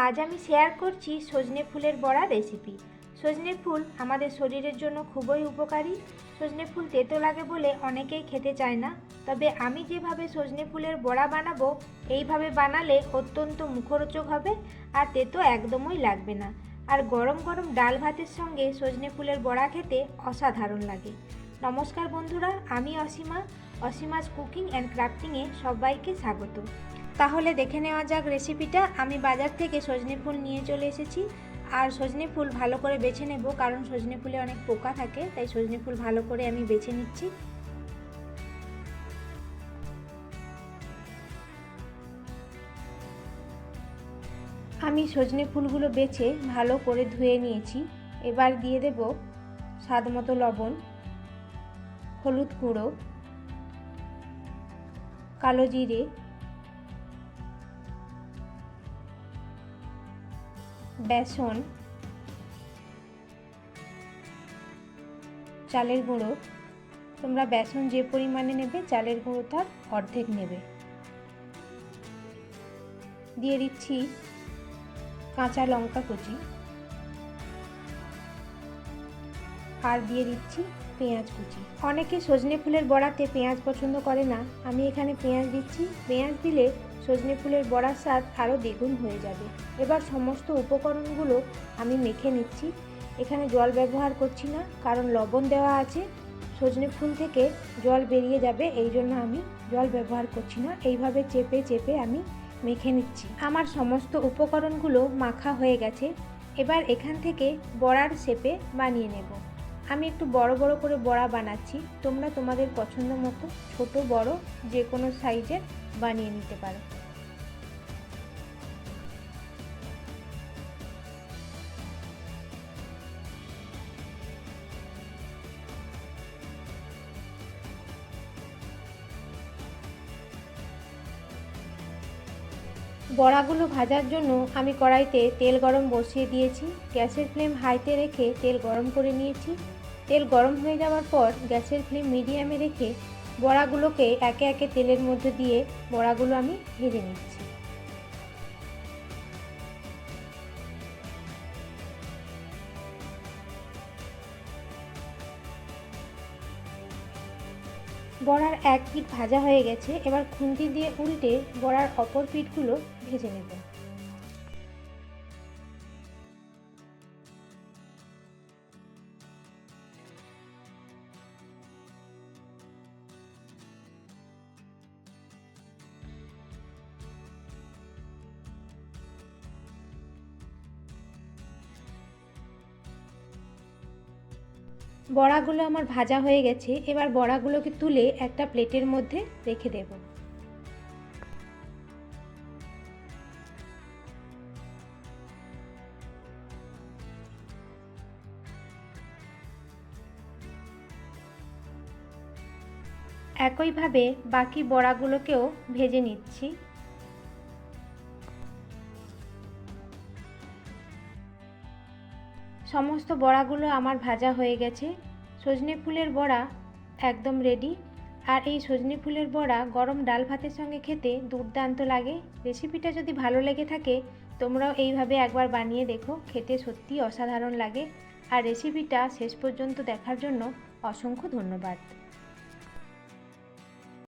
আজ আমি শেয়ার করছি সজনে ফুলের বড়া রেসিপি। সজনে ফুল আমাদের শরীরের জন্য খুবই উপকারী। সজনে ফুল তেতো লাগে বলে অনেকেই খেতে চায় না, তবে আমি যেভাবে সজনে ফুলের বড়া বানাবো এইভাবে বানালে অত্যন্ত মুখরোচক হবে আর তেতো একদমই লাগবে না। আর গরম গরম ডাল ভাতের সঙ্গে সজনে ফুলের বড়া খেতে অসাধারণ লাগে। নমস্কার বন্ধুরা, আমি অসীমা। অসীমাস কুকিং অ্যান্ড ক্রাফটিংয়ে সবাইকে স্বাগত। তাহলে দেখে নেওয়া যাক রেসিপিটা। আমি বাজার থেকে সজনে ফুল নিয়ে চলে এসেছি। আর সজনে ফুল ভালো করে বেছে নেব, কারণ সজনে ফুলে অনেক পোকা থাকে, তাই সজনে ফুল ভালো করে আমি বেছে নিচ্ছি। আমি সজনে ফুলগুলো বেছে ভালো করে ধুয়ে নিয়েছি। এবার দিয়ে দেব স্বাদ মতো লবণ, হলুদ গুঁড়ো, কালো জিরে, বেসন, চালের গুঁড়ো। তোমরা বেসন যে পরিমাণে নেবে চালের গুঁড়ো তার অর্ধেক নেবে। দিয়ে দিচ্ছি কাঁচা লঙ্কা কুচি, আর দিয়ে দিচ্ছি পেঁয়াজ কুচি। অনেকে সজনে ফুলের বড়াতে পেঁয়াজ পছন্দ করে না, আমি এখানে পেঁয়াজ দিচ্ছি। পেঁয়াজ দিলে সজনে ফুলের বড়ার স্বাদ আরও দ্বিগুণ হয়ে যাবে। এবার সমস্ত উপকরণগুলো আমি মেখে নিচ্ছি। এখানে জল ব্যবহার করছি না, কারণ লবণ দেওয়া আছে, সজনে ফুল থেকে জল বেরিয়ে যাবে, এই জন্য আমি জল ব্যবহার করছি না। এইভাবে চেপে চেপে আমি মেখে নিচ্ছি। আমার সমস্ত উপকরণগুলো মাখা হয়ে গেছে। এবার এখান থেকে বড়ার শেপে বানিয়ে নেব। আমি একটু বড় বড় করে বড়া বানাচ্ছি, তোমরা তোমাদের পছন্দ মতো ছোট বড় যে কোনো সাইজের বানিয়ে নিতে পারো। বড়াগুলো ভাজার জন্য আমি কড়াইতে তেল গরম বসিয়ে দিয়েছি। গ্যাসের ফ্লেম হাইতে রেখে তেল গরম করে নিয়েছি। তেল গরম হয়ে যাওয়ার পর গ্যাসের ফ্লেম মিডিয়ামে রেখে বড়াগুলোকে একে একে তেলের মধ্যে দিয়ে বড়াগুলো আমি ভেজে নিচ্ছি। বড়ার এক পিঠ ভাজা হয়ে গেছে, এবার খুন্তি দিয়ে উল্টে বড়ার অপর পিঠগুলো ভেজে নেব। বড়াগুলো আমার ভাজা হয়ে গেছে, এবার বড়াগুলোকে তুলে একটা প্লেটের মধ্যে রেখে দেব। একইভাবে বাকি বড়াগুলোকেও ভেজে নিচ্ছি। সমস্ত বড়াগুলো আমার ভাজা হয়ে গেছে। সজনে ফুলের বড়া একদম রেডি। আর এই সজনে ফুলের বড়া গরম ডাল ভাতের সঙ্গে খেতে দুর্দান্ত লাগে। রেসিপিটা যদি ভালো লেগে থাকে তোমরাও এইভাবে একবার বানিয়ে দেখো, খেতে সত্যিই অসাধারণ লাগে। আর রেসিপিটা শেষ পর্যন্ত দেখার জন্য অসংখ্য ধন্যবাদ।